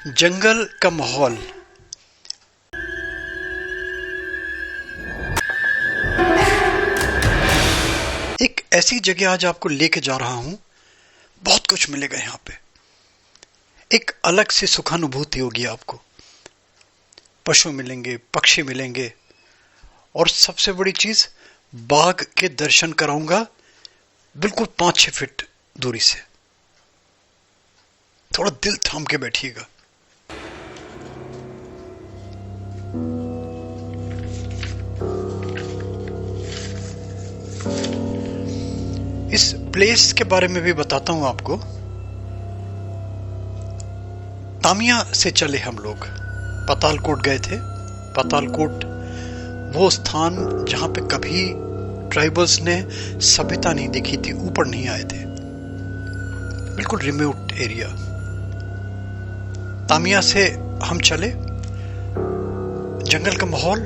जंगल का माहौल। एक ऐसी जगह आज आपको लेके जा रहा हूं, बहुत कुछ मिलेगा यहां पे। एक अलग सी सुखानुभूति होगी आपको। पशु मिलेंगे, पक्षी मिलेंगे और सबसे बड़ी चीज, बाघ के दर्शन कराऊंगा बिल्कुल 5-6 फीट दूरी से। थोड़ा दिल थाम के बैठिएगा। इस प्लेस के बारे में भी बताता हूं आपको। तामिया से चले हम लोग, पातालकोट गए थे। पातालकोट वो स्थान जहां पे कभी ट्राइबल्स ने सभ्यता नहीं देखी थी, ऊपर नहीं आए थे, बिल्कुल रिमोट एरिया। तामिया से हम चले। जंगल का माहौल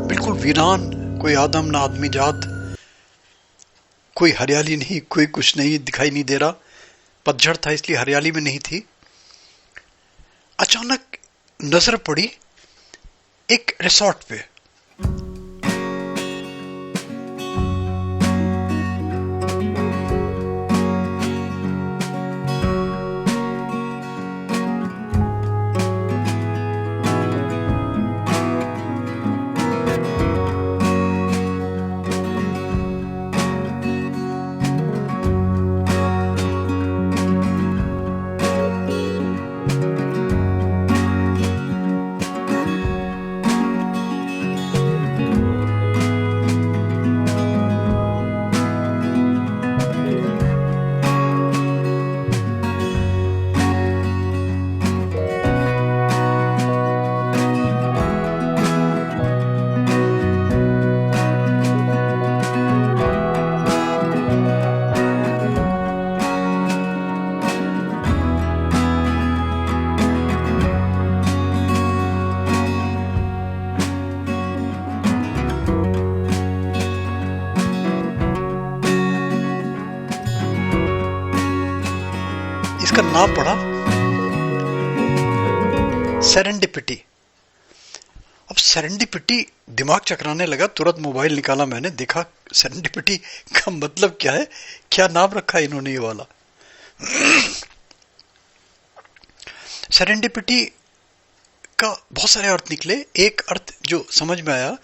बिल्कुल वीरान, कोई आदम ना आदमी जात, कोई हरियाली नहीं, कोई कुछ नहीं दिखाई नहीं दे रहा। पतझड़ था इसलिए हरियाली में नहीं थी। अचानक नजर पड़ी एक रिसोर्ट पे। इसका नाम पड़ा सेरेंडिपिटी। अब सेरेंडिपिटी दिमाग चकराने लगा, तुरंत मोबाइल निकाला मैंने, देखा सेरेंडिपिटी का मतलब क्या है, क्या नाम रखा है इन्होंने ये वाला। सेरेंडिपिटी का बहुत सारे अर्थ निकले। एक अर्थ जो समझ में आया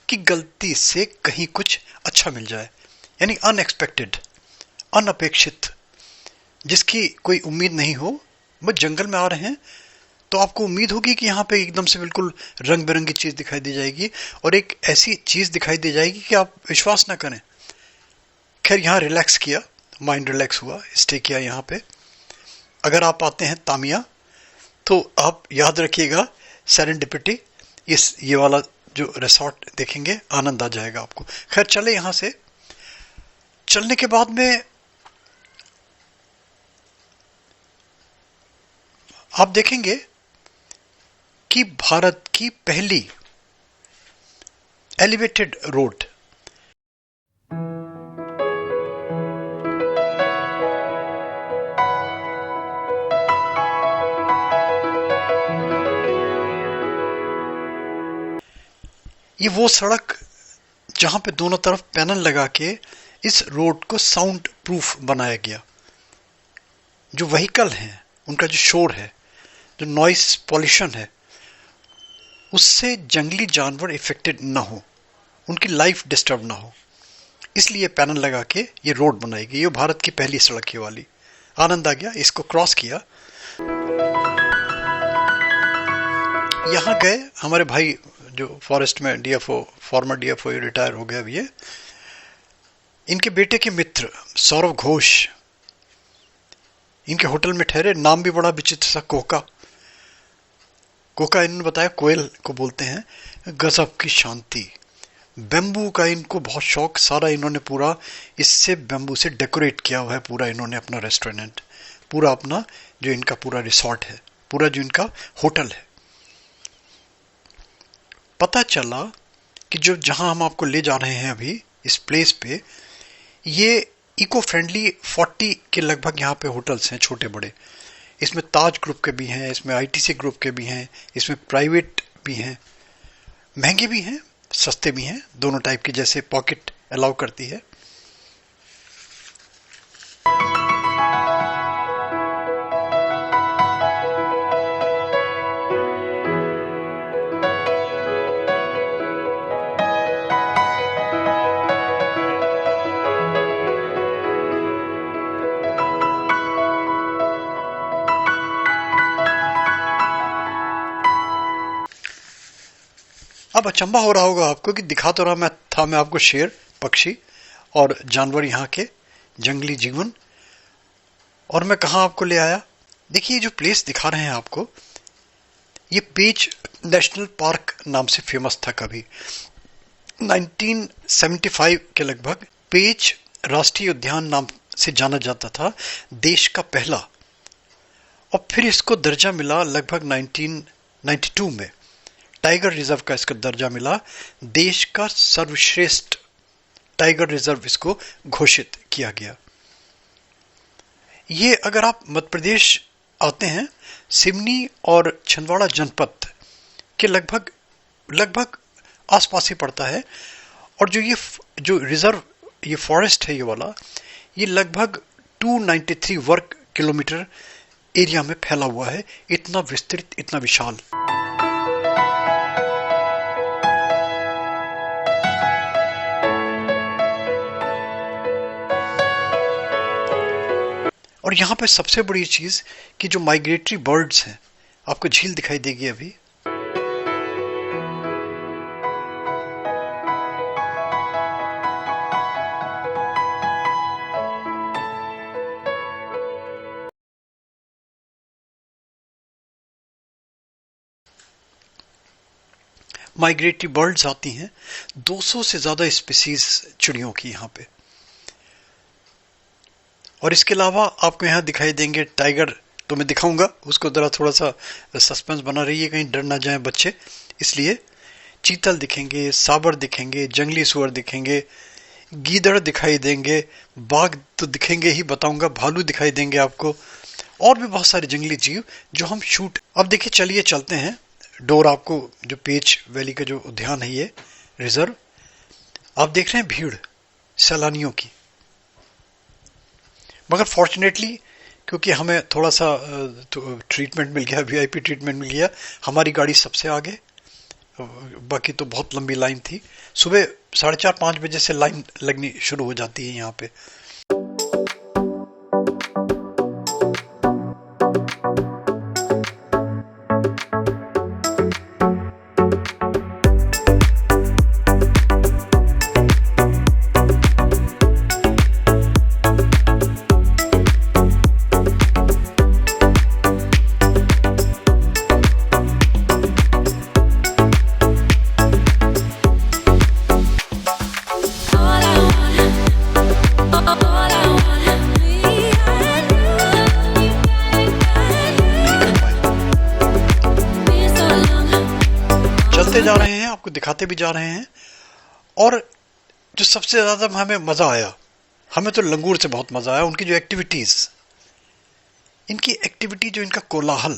कि गलती से कहीं कुछ अच्छा मिल जाए, यानी अनएक्सपेक्टेड, अनअपेक्षित, जिसकी कोई उम्मीद नहीं हो। बस जंगल में आ रहे हैं तो आपको उम्मीद होगी कि यहाँ पे एकदम से बिल्कुल रंग बिरंगी चीज दिखाई दी जाएगी और एक ऐसी चीज दिखाई दी जाएगी कि आप विश्वास ना करें। खैर यहाँ रिलैक्स किया, माइंड रिलैक्स हुआ, स्टे किया यहाँ पे। अगर आप आते हैं तामिया तो आप याद रखिएगा सेरेंडिपिटी, ये वाला जो रिसोर्ट देखेंगे, आनंद आ जाएगा आपको। खैर चले यहाँ से। चलने के बाद में आप देखेंगे कि भारत की पहली एलिवेटेड रोड, ये वो सड़क जहां पे दोनों तरफ पैनल लगा के इस रोड को साउंड प्रूफ बनाया गया। जो व्हीकल हैं उनका जो शोर है, जो नॉइस पॉल्यूशन है, उससे जंगली जानवर इफेक्टेड ना हो, उनकी लाइफ डिस्टर्ब ना हो, इसलिए पैनल लगा के ये रोड बनाई गई। ये भारत की पहली सड़क ये वाली। आनंद आ गया। इसको क्रॉस किया, यहाँ गए। हमारे भाई जो फॉरेस्ट में डीएफओ, फॉर्मर डीएफओ, रिटायर हो गया अभी ये, इनके बेटे के मित्र सौरव घोष इनके होटल में ठहरे। नाम भी बड़ा विचित्र सा, कोका। कोका इन्होंने बताया कोयल को बोलते हैं। गजब की शांति। बेम्बू का इनको बहुत शौक, सारा इन्होंने पूरा इससे बेम्बू से डेकोरेट किया हुआ है पूरा इन्होंने अपना रेस्टोरेंट, पूरा अपना जो इनका पूरा रिसोर्ट है, पूरा जो इनका होटल है। पता चला कि जो जहां हम आपको ले जा रहे हैं अभी इस प्लेस पे, ये इको फ्रेंडली 40 के लगभग यहाँ पे होटल्स हैं छोटे बड़े। इसमें ताज ग्रुप के भी हैं, इसमें आईटीसी ग्रुप के भी हैं, इसमें प्राइवेट भी हैं, महंगे भी हैं, सस्ते भी हैं, दोनों टाइप के, जैसे पॉकेट अलाउ करती है। अब अचंभा हो रहा होगा आपको कि दिखा तो रहा मैं आपको शेर, पक्षी और जानवर यहाँ के, जंगली जीवन, और मैं कहाँ आपको ले आया। देखिए जो प्लेस दिखा रहे हैं आपको, ये पेंच नेशनल पार्क नाम से फेमस था कभी। 1975 के लगभग पेंच राष्ट्रीय उद्यान नाम से जाना जाता था, देश का पहला। और फिर इसको दर्जा मिला लगभग 1992 में, टाइगर रिजर्व का इसका दर्जा मिला, देश का सर्वश्रेष्ठ टाइगर रिजर्व इसको घोषित किया गया। ये अगर आप मध्य प्रदेश आते हैं, सिवनी और छिंदवाड़ा जनपद के लगभग आसपास ही पड़ता है। और जो रिजर्व, ये फॉरेस्ट है, ये वाला, ये लगभग 293 वर्ग किलोमीटर एरिया में फैला हुआ है, इतना विस्तृत, इतना विशाल। और यहां पे सबसे बड़ी चीज कि जो माइग्रेटरी बर्ड्स हैं, आपको झील दिखाई देगी अभी, माइग्रेटरी बर्ड्स आती हैं, 200 से ज्यादा स्पीसीज चिड़ियों की यहां पे। और इसके अलावा आपको यहाँ दिखाई देंगे टाइगर, तो मैं दिखाऊंगा उसको, जरा थोड़ा सा सस्पेंस बना रही है, कहीं डर ना जाए बच्चे, इसलिए। चीतल दिखेंगे, साबर दिखेंगे, जंगली सुअर दिखेंगे, गीदड़ दिखाई देंगे, बाघ तो दिखेंगे ही, बताऊंगा, भालू दिखाई देंगे आपको, और भी बहुत सारे जंगली जीव जो हम शूट। अब देखिए, चलिए चलते हैं डोर, आपको जो पेंच वैली का जो उद्यान है, ये रिजर्व, आप देख रहे हैं भीड़ सैलानियों की। मगर फॉर्चुनेटली, क्योंकि हमें थोड़ा सा ट्रीटमेंट मिल गया, वीआईपी ट्रीटमेंट मिल गया, हमारी गाड़ी सबसे आगे, बाकी तो बहुत लंबी लाइन थी। सुबह 4:30-5 बजे से लाइन लगनी शुरू हो जाती है यहाँ पे। जा रहे हैं, आपको दिखाते भी जा रहे हैं। और जो सबसे ज्यादा हमें मजा आया, हमें तो लंगूर से बहुत मजा आया, उनकी जो एक्टिविटीज, इनकी एक्टिविटी, जो इनका कोलाहल,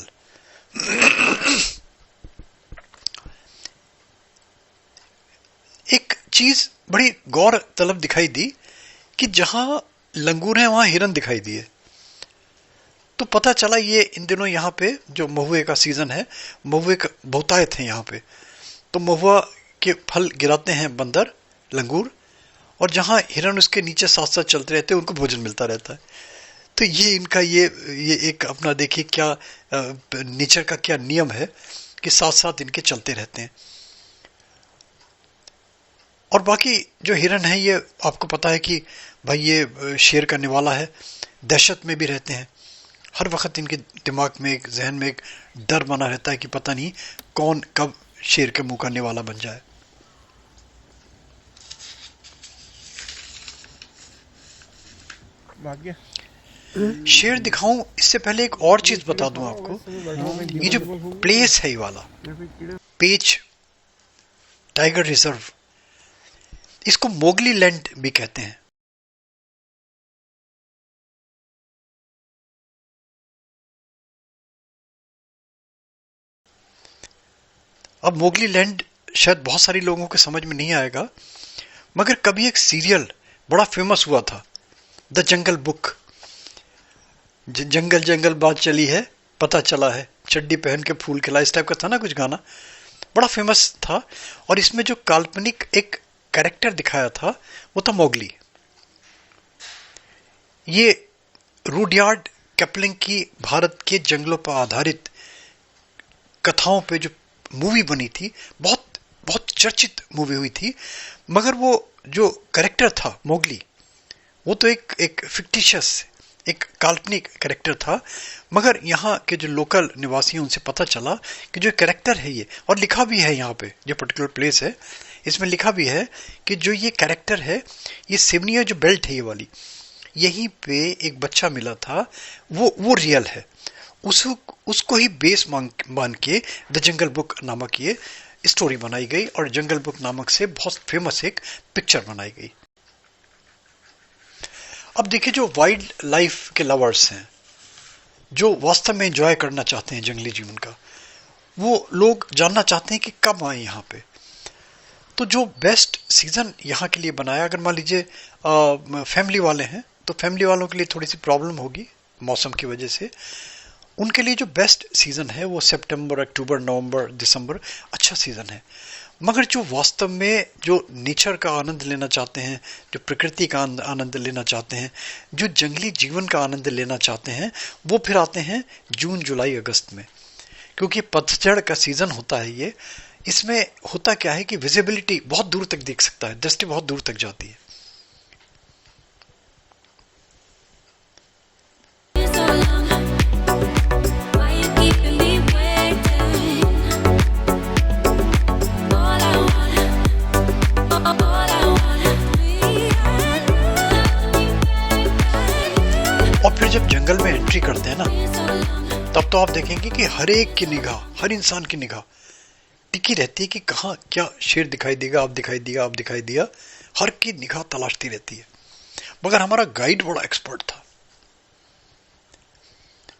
एक चीज बड़ी गौर तलब दिखाई दी कि जहां लंगूर हैं वहां हिरन दिखाई दिए। तो पता चला ये इन दिनों यहाँ पे जो महुए का सीजन है, महुए का बहुतायत है यहाँ पे, तो महुआ के फल गिराते हैं बंदर, लंगूर, और जहां हिरन उसके नीचे साथ साथ चलते रहते हैं, उनको भोजन मिलता रहता है। तो ये इनका ये एक अपना, देखिए क्या नेचर का क्या नियम है कि साथ साथ इनके चलते रहते हैं। और बाकी जो हिरन है, ये आपको पता है कि भाई ये शेर का निवाला है, दहशत में भी रहते हैं, हर वक्त इनके दिमाग में, एक जहन में एक डर बना रहता है कि पता नहीं कौन कब शेर के मुंह का निवाला बन जाए। भाग्य शेर दिखाऊं इससे पहले एक और चीज बता दूं आपको, ये जो प्लेस है, ये वाला पेंच टाइगर रिजर्व, इसको मोगली लैंड भी कहते हैं। अब मोगली लैंड शायद बहुत सारी लोगों के समझ में नहीं आएगा, मगर कभी एक सीरियल बड़ा फेमस हुआ था, द जंगल बुक। जंगल जंगल बात चली है, पता चला है, चड्डी पहन के फूल खिला, इस टाइप का था ना कुछ गाना, बड़ा फेमस था। और इसमें जो काल्पनिक एक कैरेक्टर दिखाया था वो था मोगली। ये रूडयार्ड किपलिंग की भारत के जंगलों पर आधारित कथाओं पे जो मूवी बनी थी, बहुत बहुत चर्चित मूवी हुई थी। मगर वो जो कैरेक्टर था मोगली, वो तो एक फिक्टिशियस, एक काल्पनिक कैरेक्टर था। मगर यहाँ के जो लोकल निवासी हैं उनसे पता चला कि जो कैरेक्टर है ये, और लिखा भी है यहाँ पे, जो पर्टिकुलर प्लेस है इसमें लिखा भी है कि जो ये कैरेक्टर है, ये सिवनिया जो बेल्ट है ये वाली, यहीं पे एक बच्चा मिला था, वो रियल है। उसको ही बेस मान के द जंगल बुक नामक ये स्टोरी बनाई गई, और जंगल बुक नामक से बहुत फेमस एक पिक्चर बनाई गई। अब देखिए, जो वाइल्ड लाइफ के लवर्स हैं, जो वास्तव में एंजॉय करना चाहते हैं जंगली जीवन का, वो लोग जानना चाहते हैं कि कब आए यहाँ पे। तो जो बेस्ट सीजन यहाँ के लिए बनाया, अगर मान लीजिए फैमिली वाले हैं तो फैमिली वालों के लिए थोड़ी सी प्रॉब्लम होगी मौसम की वजह से, उनके लिए जो बेस्ट सीजन है वो सितंबर, अक्टूबर, नवंबर, दिसंबर अच्छा सीजन है। मगर जो वास्तव में जो नेचर का आनंद लेना चाहते हैं, जो प्रकृति का आनंद लेना चाहते हैं, जो जंगली जीवन का आनंद लेना चाहते हैं, वो फिर आते हैं जून, जुलाई, अगस्त में, क्योंकि पतझड़ का सीजन होता है ये। इसमें होता क्या है कि विजिबिलिटी बहुत दूर तक दिख सकता है, दृष्टि बहुत दूर तक जाती है। और फिर जब जंगल में एंट्री करते हैं ना, तब तो आप देखेंगे कि हर एक की निगाह, हर इंसान की निगाह टिकी रहती है कि कहाँ क्या शेर दिखाई देगा, आप दिखाई दिया, आप दिखाई दिया, हर की निगाह तलाशती रहती है। मगर हमारा गाइड बड़ा एक्सपर्ट था।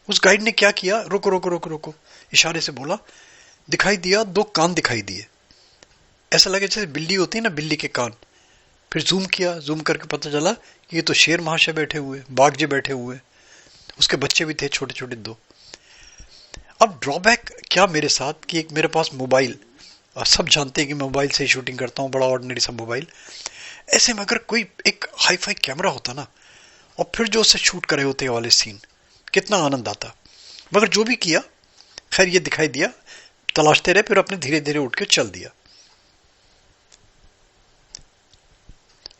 उस गाइड ने क्या किया, रुको रुको रुको रुको, इशारे से बोला, दिखाई दिया, 2 कान दिखाई दिए, ऐसा लगे जैसे बिल्ली होती है ना, बिल्ली के कान। फिर जूम किया, जूम करके पता चला कि ये तो शेर महाशय बैठे हुए, बाघ जी बैठे हुए, उसके बच्चे भी थे छोटे छोटे 2। अब ड्रॉबैक क्या मेरे साथ कि एक मेरे पास मोबाइल, और सब जानते हैं कि मैं मोबाइल से ही शूटिंग करता हूँ, बड़ा ऑर्डिनरी सा मोबाइल। ऐसे में अगर कोई एक हाई फाई कैमरा होता ना, और फिर जो उससे शूट करे होते वाले सीन, कितना आनंद आता। मगर जो भी किया, खैर ये दिखाई दिया, तलाशते रहे, फिर अपने धीरे धीरे उठ के चल दिया।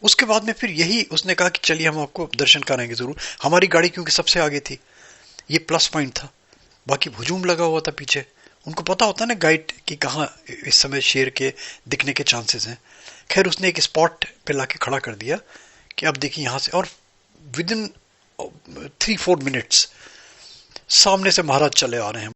उसके बाद में फिर यही उसने कहा कि चलिए हम आपको दर्शन कराएंगे जरूर। हमारी गाड़ी क्योंकि सबसे आगे थी, ये प्लस पॉइंट था, बाकी हुजूम लगा हुआ था पीछे। उनको पता होता ना गाइड कि कहाँ इस समय शेर के दिखने के चांसेस हैं। खैर उसने एक स्पॉट पे लाके खड़ा कर दिया कि अब देखिए यहाँ से, और विद इन 3-4 मिनट्स सामने से महाराज चले आ रहे हैं।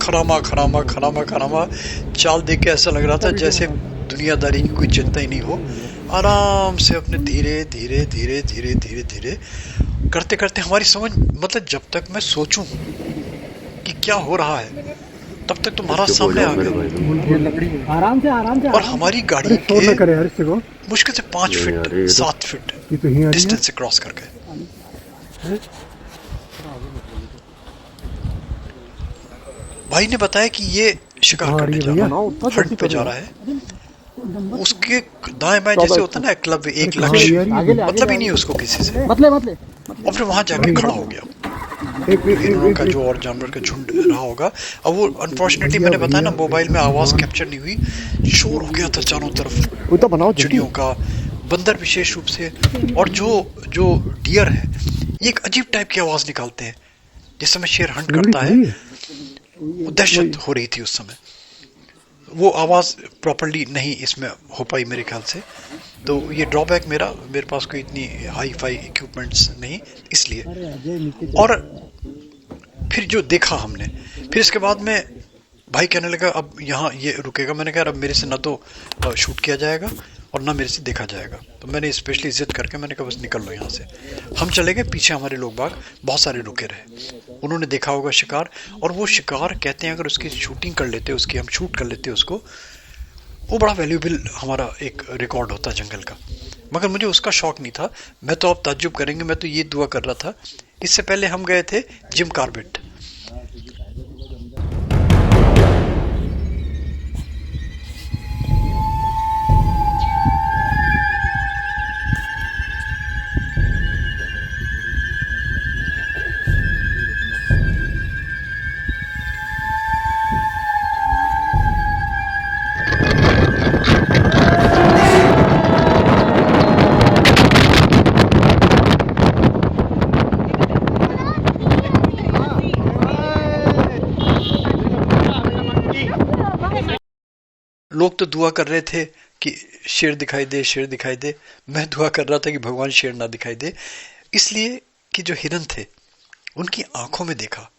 खरामा खरामा खरामा खरामा चाल देख के ऐसा लग रहा था जैसे दुनियादारी की कोई चिंता ही नहीं हो। आराम से अपने धीरे धीरे धीरे धीरे धीरे धीरे करते करते हमारी समझ, मतलब जब तक मैं सोचूं कि क्या हो रहा है, तब तक तो महाराज सामने आ गए। आराम से और हमारी गाड़ी के मुश्किल से 5 फीट 7 फीट डिस्टेंस से क्रॉस कर गए। भाई ने बताया कि ये शिकार करने जा रहा है, हंट पे जा रहा है। उसके दाएं बाएं जैसे होता है ना क्लब, एक लक्ष्य, मतलब ही नहीं उसको किसी से, और फिर वहां जाके खड़ा हो गया। हिरणों का जो और जानवर का झुंड रहा होगा। अब वो अनफॉर्चुनेटली मैंने बताया ना, मोबाइल में आवाज कैप्चर नहीं हुई, शोर हो गया था चारों तरफ, चिड़ियों का, बंदर विशेष रूप से, और जो डियर है ये एक अजीब टाइप की आवाज निकालते हैं जिस समय शेर हंट करता है। वो दहशत हो रही थी उस समय, वो आवाज प्रॉपर्ली नहीं इसमें हो पाई मेरे ख्याल से। तो ये ड्रॉबैक मेरे पास कोई इतनी हाई फाई इक्विपमेंट्स नहीं, इसलिए। और फिर जो देखा हमने, फिर इसके बाद में भाई कहने लगा अब यहाँ ये रुकेगा। मैंने कहा अब मेरे से ना तो शूट किया जाएगा और ना मेरे से देखा जाएगा। तो मैंने स्पेशली जिद करके मैंने कहा बस निकल लो यहाँ से। हम चले गए, पीछे हमारे लोग बाग बहुत सारे रुके रहे। उन्होंने देखा होगा शिकार, और वो शिकार कहते हैं अगर उसकी शूटिंग कर लेते, उसकी हम शूट कर लेते उसको, वो बड़ा वैल्यूबल हमारा एक रिकॉर्ड होता जंगल का। मगर मुझे उसका शौक नहीं था। मैं तो आप ताज्जुब करेंगे, मैं तो ये दुआ कर रहा था। इससे पहले हम गए थे जिम कॉर्बेट। लोग तो दुआ कर रहे थे कि शेर दिखाई दे, शेर दिखाई दे। मैं दुआ कर रहा था कि भगवान शेर ना दिखाई दे, इसलिए कि जो हिरन थे उनकी आंखों में देखा,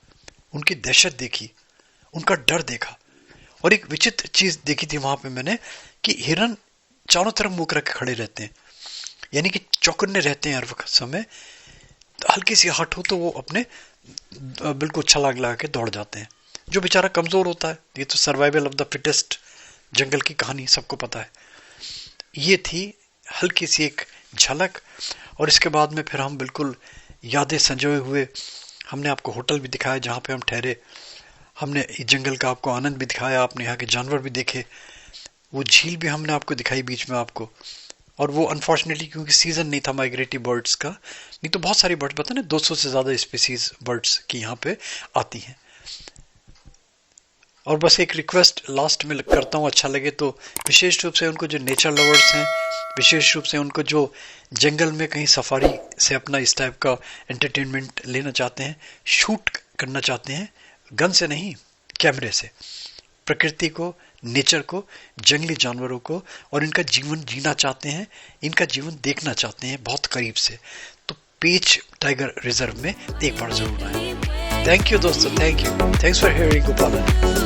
उनकी दहशत देखी, उनका डर देखा। और एक विचित्र चीज देखी थी वहां पे मैंने, कि हिरन चारों तरफ मुंह रख के खड़े रहते हैं, यानी कि चौकन्ने रहते हैं हर वक्त समय। हल्की सी हट हो तो वो अपने बिल्कुल छलांग लगा के दौड़ जाते हैं। जो बेचारा कमजोर होता है, ये तो सर्वाइवल ऑफ द फिटेस्ट जंगल की कहानी सबको पता है। ये थी हल्की सी एक झलक। और इसके बाद में फिर हम बिल्कुल यादें संजोए हुए, हमने आपको होटल भी दिखाया जहाँ पे हम ठहरे, हमने जंगल का आपको आनंद भी दिखाया, आपने यहाँ के जानवर भी देखे, वो झील भी हमने आपको दिखाई बीच में आपको। और वो अनफॉर्चुनेटली क्योंकि सीजन नहीं था माइग्रेटरी बर्ड्स का, नहीं तो बहुत सारी बर्ड्स, पता ना 200 से ज्यादा स्पीसीज बर्ड्स की यहाँ पे आती हैं। और बस एक रिक्वेस्ट लास्ट में करता हूँ, अच्छा लगे तो, विशेष रूप से उनको जो नेचर लवर्स हैं, विशेष रूप से उनको जो जंगल में कहीं सफारी से अपना इस टाइप का एंटरटेनमेंट लेना चाहते हैं, शूट करना चाहते हैं, गन से नहीं कैमरे से, प्रकृति को, नेचर को, जंगली जानवरों को, और इनका जीवन जीना चाहते हैं, इनका जीवन देखना चाहते हैं बहुत करीब से, तो पेंच टाइगर रिजर्व में एक बार जरूर आए। थैंक यू दोस्तों, thank you, thanks for hearing गोपालन।